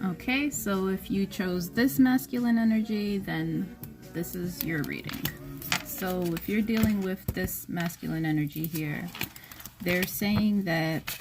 Okay, so if you chose this masculine energy, then this is your reading. So if you're dealing with this masculine energy here, they're saying that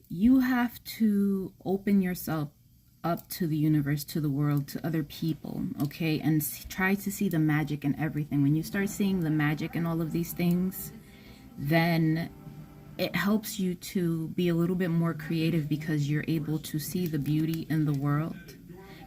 you have to open yourself up to the universe, to the world, to other people, okay? And try to see the magic in everything. When you start seeing the magic in all of these things, then it helps you to be a little bit more creative because you're able to see the beauty in the world.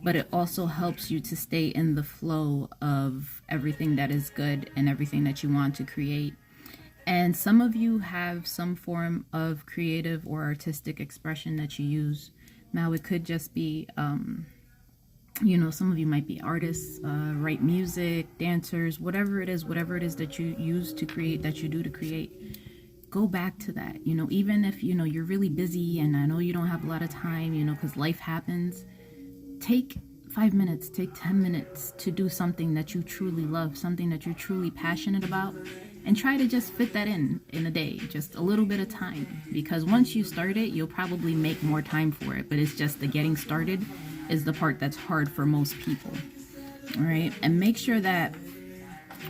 But it also helps you to stay in the flow of everything that is good and everything that you want to create. And some of you have some form of creative or artistic expression that you use. Now, it could just be, you know, some of you might be artists, write music, dancers, whatever it is that you use to create, that you do to create. Go back to that, you know, even if, you know, you're really busy and I know you don't have a lot of time, you know, because life happens. Take 5 minutes, take 10 minutes to do something that you truly love, something that you're truly passionate about, and try to just fit that in a day, just a little bit of time. Because once you start it, you'll probably make more time for it, but it's just the getting started is the part that's hard for most people. All right, and make sure that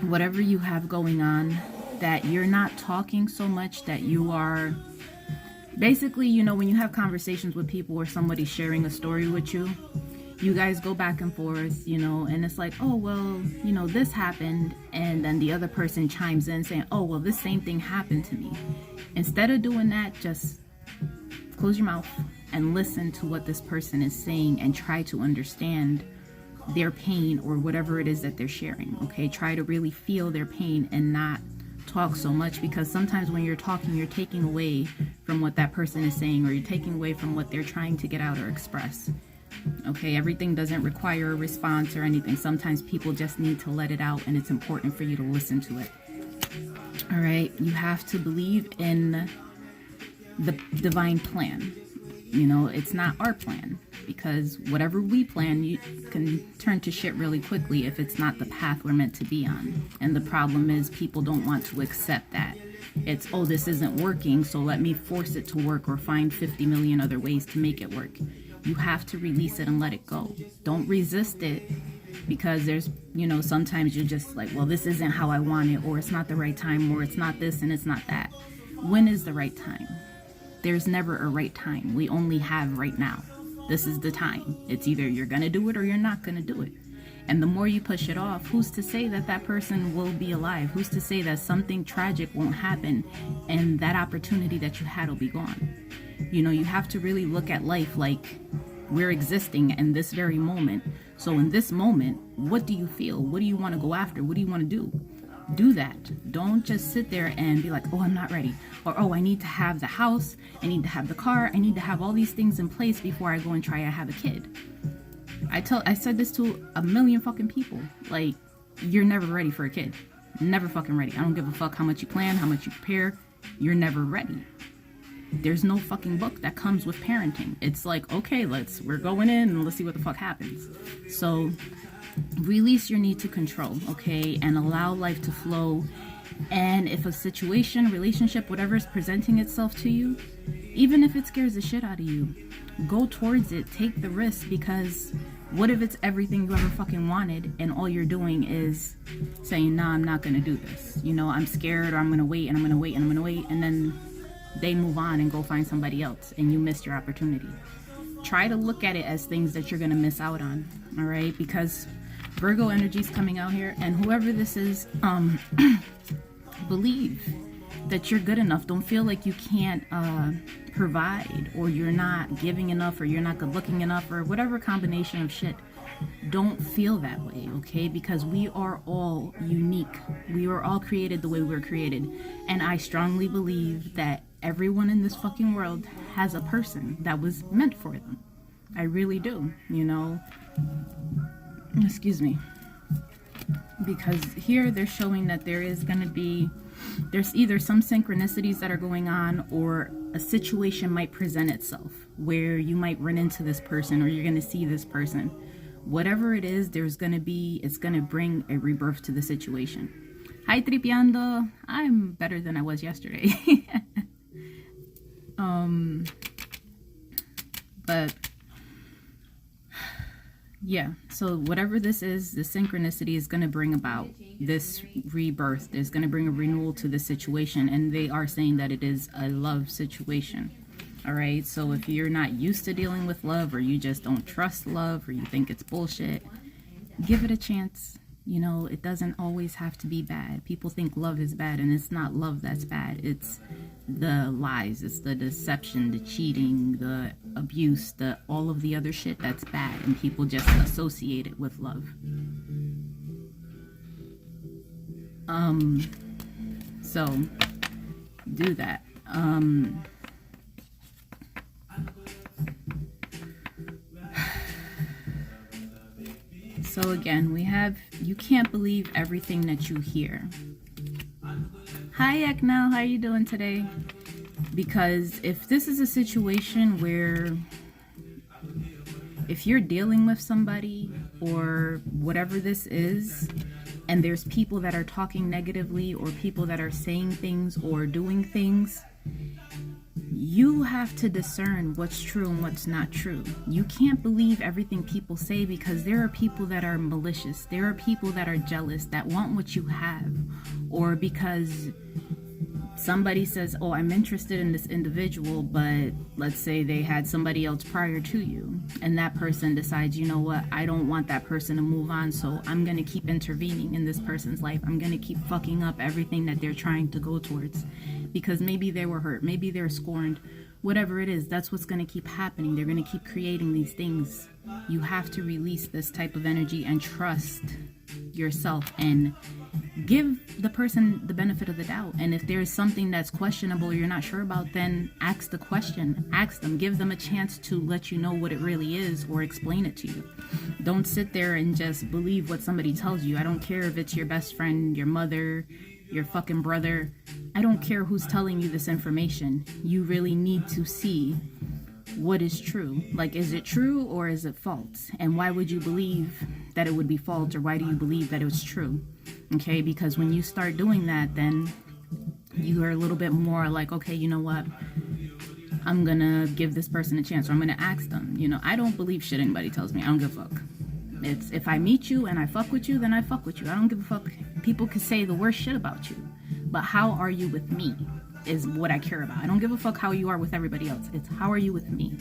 whatever you have going on, that you're not talking so much, that you are basically, you know, when you have conversations with people or somebody's sharing a story with you, you guys go back and forth, you know, and it's like, oh, well, you know, this happened. And then the other person chimes in saying, oh, well, this same thing happened to me. Instead of doing that, just close your mouth and listen to what this person is saying and try to understand their pain or whatever it is that they're sharing. Okay, try to really feel their pain and not talk so much, because sometimes when you're talking, you're taking away from what that person is saying, or you're taking away from what they're trying to get out or express. Okay, everything doesn't require a response or anything. Sometimes people just need to let it out, and it's important for you to listen to it. All right, you have to believe in the divine plan. You know, it's not our plan, because whatever we plan, you can turn to shit really quickly if it's not the path we're meant to be on. And the problem is people don't want to accept that. It's, oh, this isn't working, so let me force it to work or find 50 million other ways to make it work. You have to release it and let it go. Don't resist it, because there's, you know, sometimes you're just like, well, this isn't how I want it, or it's not the right time, or it's not this and it's not that. When is the right time? There's never a right time. We only have right now. This is the time. It's either you're going to do it or you're not going to do it. And the more you push it off, who's to say that that person will be alive? Who's to say that something tragic won't happen and that opportunity that you had will be gone? You know, you have to really look at life like we're existing in this very moment. So in this moment, what do you feel? What do you want to go after? What do you want to do? Do that. Don't just sit there and be like, oh, I'm not ready. Or, oh, I need to have the house. I need to have the car. I need to have all these things in place before I go and try to have a kid. I said this to a million fucking people. Like, you're never ready for a kid. Never fucking ready. I don't give a fuck how much you plan, how much you prepare. You're never ready. There's no fucking book that comes with parenting. It's like, okay, we're going in and let's see what the fuck happens. So release your need to control, okay, and allow life to flow. And if a situation, relationship, whatever is presenting itself to you, even if it scares the shit out of you, go towards it. Take the risk, because what if it's everything you ever fucking wanted and all you're doing is saying, nah, I'm not gonna do this, you know, I'm scared, or I'm gonna wait and I'm gonna wait and I'm gonna wait, and then they move on and go find somebody else and you missed your opportunity. Try to look at it as things that you're gonna miss out on, all right? Because Virgo energy is coming out here, and whoever this is, believe that you're good enough. Don't feel like you can't provide, or you're not giving enough, or you're not good looking enough, or whatever combination of shit. Don't feel that way, okay? Because we are all unique. We are all created the way we're created. And I strongly believe that everyone in this fucking world has a person that was meant for them. I really do, you know. Excuse me. Because here they're showing that there's either some synchronicities that are going on, or a situation might present itself where you might run into this person, or you're going to see this person. Whatever it is, it's going to bring a rebirth to the situation. Hi, Tripiando. I'm better than I was yesterday. But yeah, so whatever this is, the synchronicity is going to bring about this rebirth. There's going to bring a renewal to the situation, and they are saying that it is a love situation. All right, so if you're not used to dealing with love, or you just don't trust love, or you think it's bullshit, give it a chance. You know, it doesn't always have to be bad. People think love is bad, and it's not love that's bad. It's the lies, it's the deception, the cheating, the abuse, the all of the other shit that's bad, and people just associate it with love. So do that. So again, we have, you can't believe everything that you hear. Hi Eknel, how are you doing today? Because if this is a situation where, if you're dealing with somebody or whatever this is, and there's people that are talking negatively, or people that are saying things or doing things, you have to discern what's true and what's not true. You can't believe everything people say, because there are people that are malicious. There are people that are jealous, that want what you have. Or because somebody says, oh, I'm interested in this individual, but let's say they had somebody else prior to you, and that person decides, you know what, I don't want that person to move on, so I'm going to keep intervening in this person's life. I'm going to keep fucking up everything that they're trying to go towards, because maybe they were hurt, maybe they're scorned, whatever it is. That's what's going to keep happening. They're going to keep creating these things. You have to release this type of energy and trust yourself, and give the person the benefit of the doubt. And if there's something that's questionable or you're not sure about, then ask the question. Ask them. Give them a chance to let you know what it really is, or explain it to you. Don't sit there and just believe what somebody tells you. I don't care if it's your best friend, your mother, your fucking brother. I don't care who's telling you this information. You really need to see what is true. Like, is it true or is it false? And why would you believe that it would be false, or why do you believe that it was true? Okay, because when you start doing that, then you are a little bit more like, okay, you know what, I'm gonna give this person a chance, or I'm gonna ask them. You know, I don't believe shit anybody tells me. I don't give a fuck. It's, if I meet you and I fuck with you, then I fuck with you. I don't give a fuck. People could say the worst shit about you, but how are you with me is what I care about. I don't give a fuck how you are with everybody else. It's how are you with me?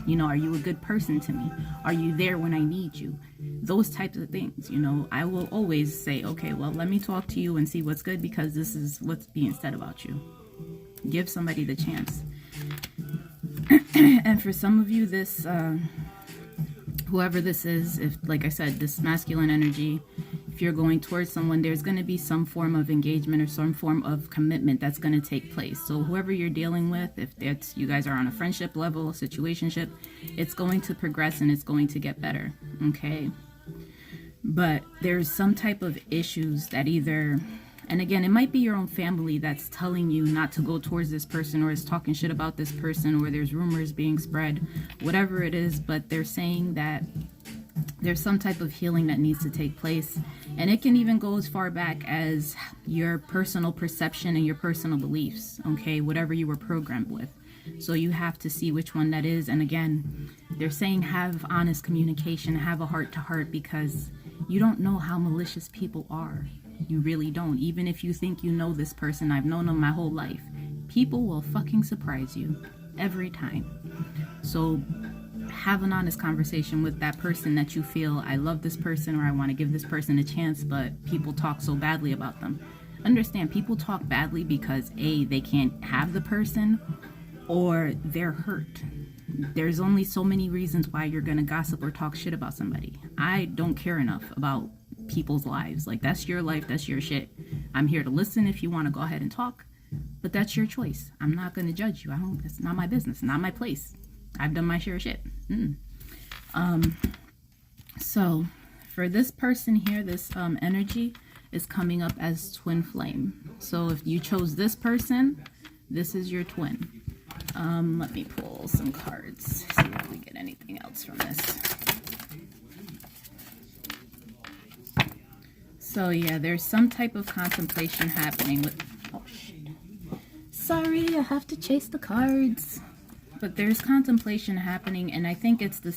You know, are you a good person to me? Are you there when I need you? Those types of things, you know. I will always say, okay, well, let me talk to you and see what's good, because this is what's being said about you. Give somebody the chance. And for some of you, this, whoever this is, if, like I said, this masculine energy, if you're going towards someone, there's going to be some form of engagement or some form of commitment that's going to take place. So whoever you're dealing with, if it's, you guys are on a friendship level, a situationship, it's going to progress and it's going to get better. Okay. But there's some type of issues that either, and again, it might be your own family that's telling you not to go towards this person, or is talking shit about this person, or there's rumors being spread, whatever it is, but they're saying that there's some type of healing that needs to take place. And it can even go as far back as your personal perception and your personal beliefs, okay, whatever you were programmed with. So you have to see which one that is. And again, they're saying have honest communication, have a heart-to-heart, because you don't know how malicious people are. You really don't. Even if you think you know this person, I've known them my whole life, people will fucking surprise you every time. So have an honest conversation with that person that you feel, I love this person, or I want to give this person a chance, but people talk so badly about them. Understand, people talk badly because A, they can't have the person, or they're hurt. There's only so many reasons why you're gonna gossip or talk shit about somebody. I don't care enough about people's lives. Like, that's your life, that's your shit. I'm here to listen if you want to go ahead and talk, but that's your choice. I'm not gonna judge you. It's not my business, not my place. I've done my share of shit. So for this person here, this energy is coming up as twin flame. So if you chose this person, this is your twin. Let me pull some cards, see if we get anything else from this. So yeah, there's some type of contemplation happening with, oh shit. Sorry, I have to chase the cards. But there's contemplation happening, and I think it's the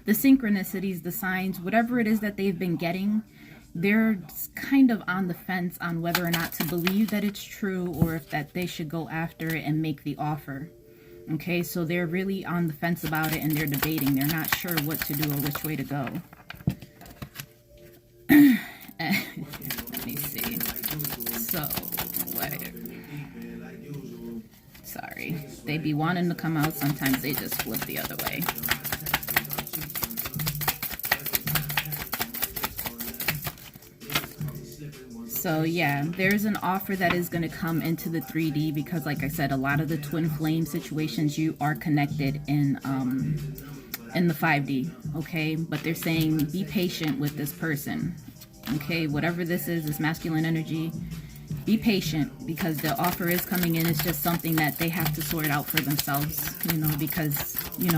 synchronicities, the signs, whatever it is that they've been getting. They're kind of on the fence on whether or not to believe that it's true, or if that they should go after it and make the offer. Okay, so they're really on the fence about it, and they're debating. They're not sure what to do or which way to go. Let me see. So, wait. Sorry. They be wanting to come out. Sometimes they just flip the other way. So yeah, there's an offer that is going to come into the 3D because, like I said, a lot of the twin flame situations, you are connected in the 5D, okay? But they're saying be patient with this person, okay? Whatever this is, this masculine energy, be patient because the offer is coming in. It's just something that they have to sort out for themselves, you know, because, you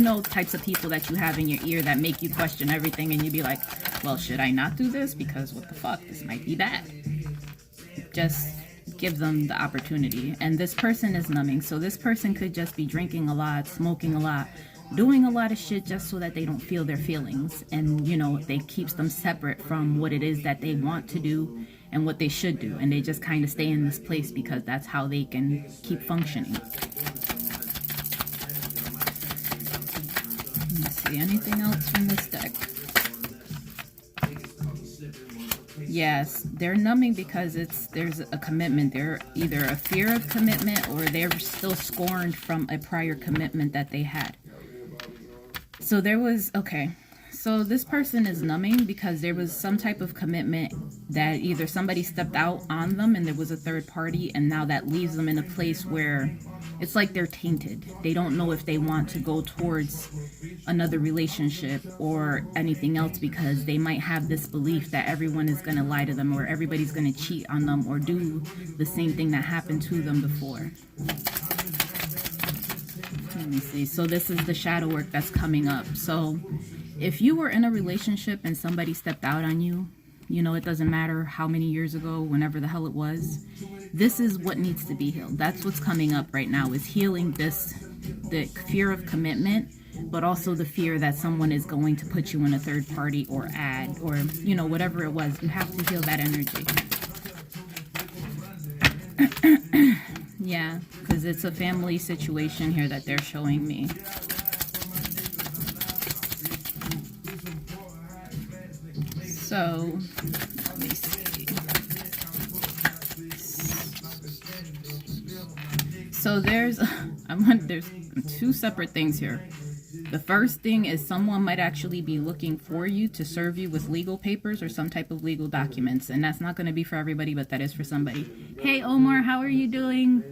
know types of people that you have in your ear that make you question everything, and you be like, well, should I not do this? Because what the fuck? This might be bad. Just give them the opportunity. And this person is numbing. So this person could just be drinking a lot, smoking a lot, doing a lot of shit just so that they don't feel their feelings. And, you know, they keeps them separate from what it is that they want to do and what they should do. And they just kind of stay in this place because that's how they can keep functioning. Let's see, anything else from this deck? Yes, they're numbing because there's a commitment. They're either a fear of commitment, or they're still scorned from a prior commitment that they had. So there was, okay, so this person is numbing because there was some type of commitment that either somebody stepped out on them and there was a third party, and now that leaves them in a place where it's like they're tainted. They don't know if they want to go towards another relationship or anything else, because they might have this belief that everyone is going to lie to them, or everybody's going to cheat on them or do the same thing that happened to them before. Let me see. So this is the shadow work that's coming up. So if you were in a relationship and somebody stepped out on you, you know, it doesn't matter how many years ago, whenever the hell it was, this is what needs to be healed. That's what's coming up right now, is healing this, the fear of commitment, but also the fear that someone is going to put you in a third party or add, or, you know, whatever it was. You have to heal that energy. Yeah, because it's a family situation here that they're showing me. So, let me see. So there's two separate things here. The first thing is someone might actually be looking for you to serve you with legal papers or some type of legal documents. And that's not going to be for everybody, but that is for somebody. Hey, Omar, how are you doing?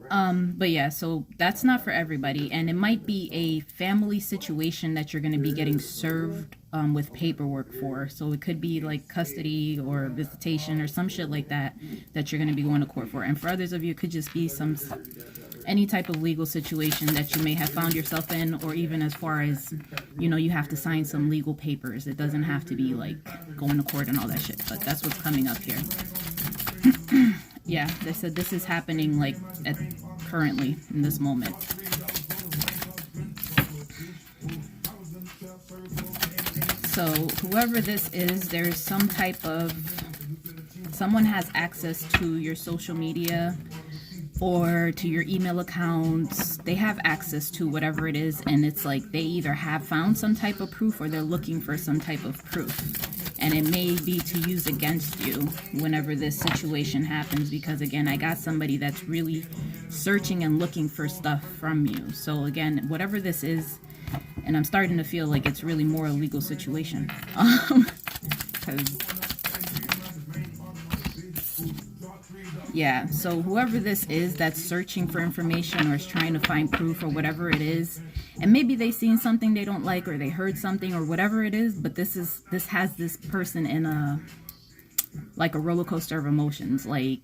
But yeah, so that's not for everybody. And it might be a family situation that you're going to be getting served with paperwork for. So it could be like custody or visitation or some shit like that you're going to be going to court for. And for others of you, it could just be any type of legal situation that you may have found yourself in, or even as far as, you know, you have to sign some legal papers. It doesn't have to be like going to court and all that shit, but that's what's coming up here. Yeah, they said this is happening like currently in this moment. So whoever this is, there's some type of, someone has access to your social media or to your email accounts. They have access to whatever it is, and it's like they either have found some type of proof or they're looking for some type of proof. And it may be to use against you whenever this situation happens, because again, I got somebody that's really searching and looking for stuff from you. So again, whatever this is, and I'm starting to feel like it's really more a legal situation. Yeah, so whoever this is that's searching for information or is trying to find proof or whatever it is, and maybe they seen something they don't like, or they heard something or whatever it is, but this has this person in a roller coaster of emotions. Like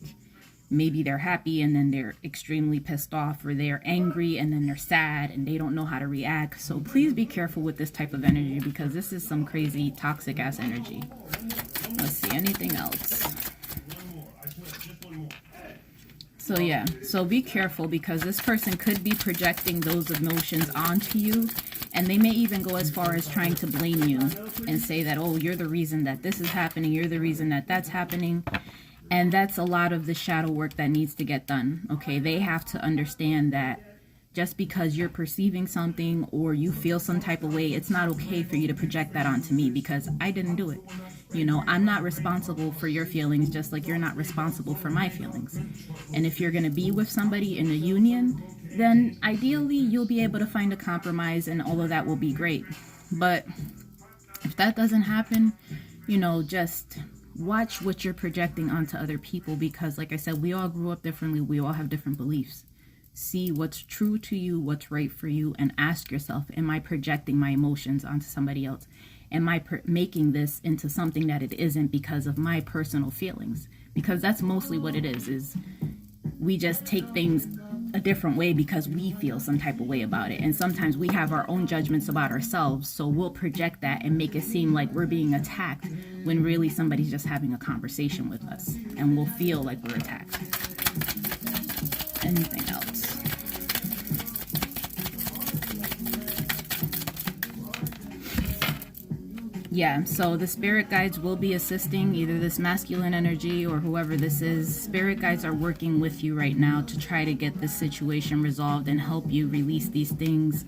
maybe they're happy and then they're extremely pissed off, or they're angry and then they're sad and they don't know how to react. So please be careful with this type of energy, because this is some crazy toxic ass energy. Let's see, anything else? So yeah, so be careful, because this person could be projecting those emotions onto you, and they may even go as far as trying to blame you and say that, oh, you're the reason that this is happening, you're the reason that that's happening. And that's a lot of the shadow work that needs to get done. Okay, they have to understand that just because you're perceiving something or you feel some type of way, it's not okay for you to project that onto me, because I didn't do it. You know, I'm not responsible for your feelings, just like you're not responsible for my feelings. And if you're going to be with somebody in a union, then ideally you'll be able to find a compromise and all of that will be great. But if that doesn't happen, you know, just watch what you're projecting onto other people, because like I said, we all grew up differently. We all have different beliefs. See what's true to you, what's right for you, and ask yourself, am I projecting my emotions onto somebody else? Am I making this into something that it isn't because of my personal feelings? Because that's mostly what it is we just take things a different way because we feel some type of way about it. And sometimes we have our own judgments about ourselves, so we'll project that and make it seem like we're being attacked when really somebody's just having a conversation with us, and we'll feel like we're attacked. Anything else? Yeah, so the spirit guides will be assisting either this masculine energy or whoever this is. Spirit guides are working with you right now to try to get this situation resolved and help you release these things.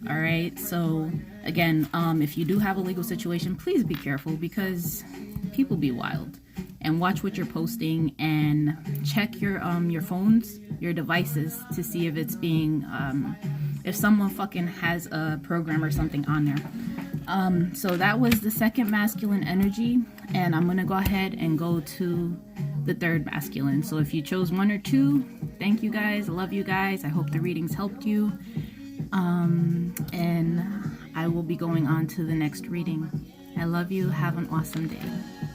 All right, so again, if you do have a legal situation, please be careful, because people be wild. And watch what you're posting, and check your phones, your devices, to see if it's being if someone fucking has a program or something on there. So that was the second masculine energy, and I'm gonna go ahead and go to the third masculine. So if you chose 1 or 2, thank you guys. I love you guys. I hope the readings helped you. And I will be going on to the next reading. I love you. Have an awesome day.